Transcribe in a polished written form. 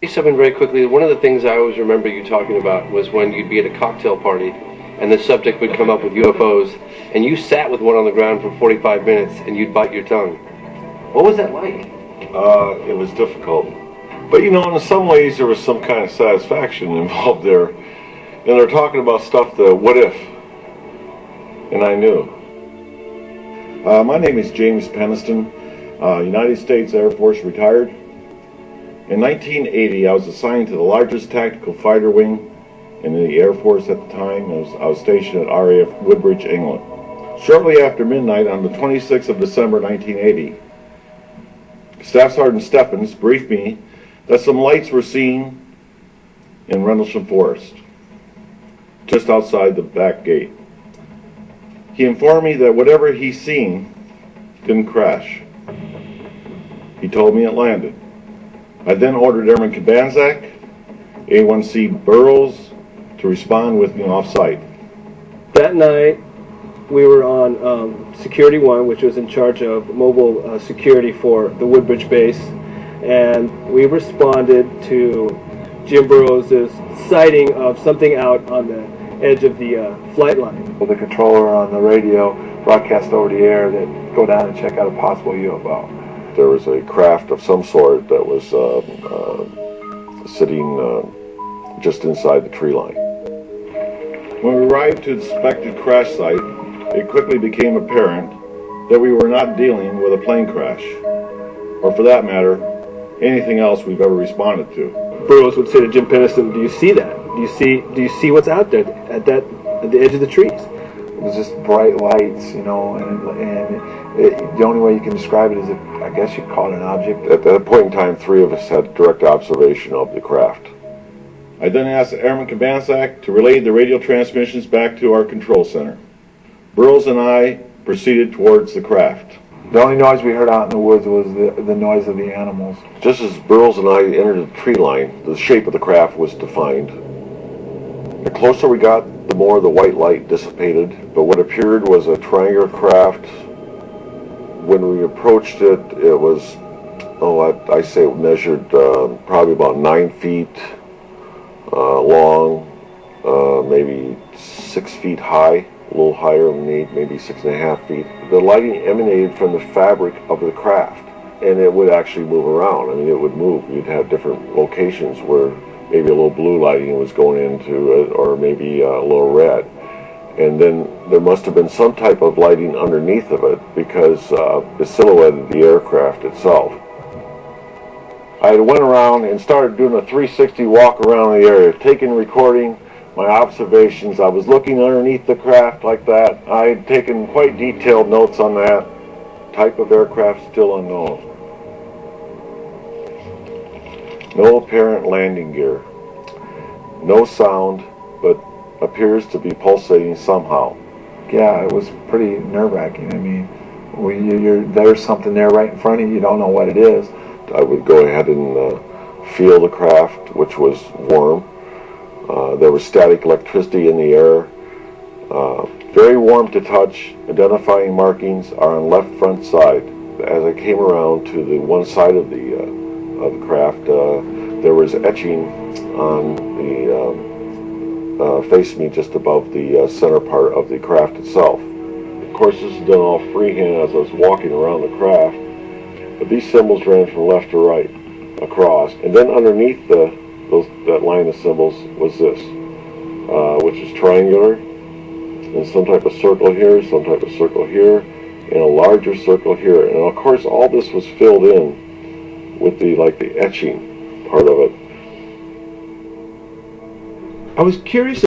Something very quickly. One of the things I always remember you talking about was when you'd be at a cocktail party and the subject would come up with UFOs and you sat with one on the ground for 45 minutes and you'd bite your tongue. What was that like? It was difficult. But you know, in some ways there was some kind of satisfaction involved there. And they're talking about stuff, the what if. And I knew. My name is James Peniston, United States Air Force retired. In 1980, I was assigned to the largest tactical fighter wing in the Air Force at the time. I was stationed at RAF Woodbridge, England. Shortly after midnight on the 26th of December 1980, Staff Sergeant Stephens briefed me that some lights were seen in Rendlesham Forest, just outside the back gate. He informed me that whatever he seen didn't crash. He told me it landed. I then ordered Airman Kabanzak, A1C Burroughs, to respond with me off-site. That night, we were on Security 1, which was in charge of mobile security for the Woodbridge base, and we responded to Jim Burroughs' sighting of something out on the edge of the flight line. The controller on the radio broadcast over the air that go down and check out a possible UFO. There was a craft of some sort that was sitting just inside the tree line. When we arrived to the suspected crash site, it quickly became apparent that we were not dealing with a plane crash, or for that matter, anything else we've ever responded to. Burroughs would say to Jim Peniston, "Do you see that? Do you see what's out there at the edge of the trees?" It was just bright lights, you know, and the only way you can describe it is, I guess you'd call it an object. At that point in time, three of us had direct observation of the craft. I then asked Airman Kabanzak to relay the radio transmissions back to our control center. Burroughs and I proceeded towards the craft. The only noise we heard out in the woods was the noise of the animals. Just as Burroughs and I entered the tree line, the shape of the craft was defined. The closer we got, the more the white light dissipated, but what appeared was a triangular craft. When we approached it, it was, I say it measured probably about 9 feet long, maybe 6 feet high, a little higher than maybe 6.5 feet. The lighting emanated from the fabric of the craft, and it would actually move around. I mean, it would move. You'd have different locations where maybe a little blue lighting was going into it, or maybe a little red. And then there must have been some type of lighting underneath of it, because it silhouetted the aircraft itself. I went around and started doing a 360 walk around the area, taking, recording my observations. I was looking underneath the craft like that. I had taken quite detailed notes on that. Type of aircraft still unknown. No apparent landing gear. No sound, but appears to be pulsating somehow. Yeah, it was pretty nerve-wracking. I mean, there's something there right in front of you. You don't know what it is. I would go ahead and feel the craft, which was warm. There was static electricity in the air. Very warm to touch. Identifying markings are on left front side. As I came around to the one side of the craft, there was etching on the face me just above the center part of the craft itself. Of course, this is done all freehand as I was walking around the craft, but these symbols ran from left to right across, and then underneath that line of symbols was this, which is triangular, and some type of circle here, some type of circle here, and a larger circle here. And of course, all this was filled in with the etching part of it. I was curious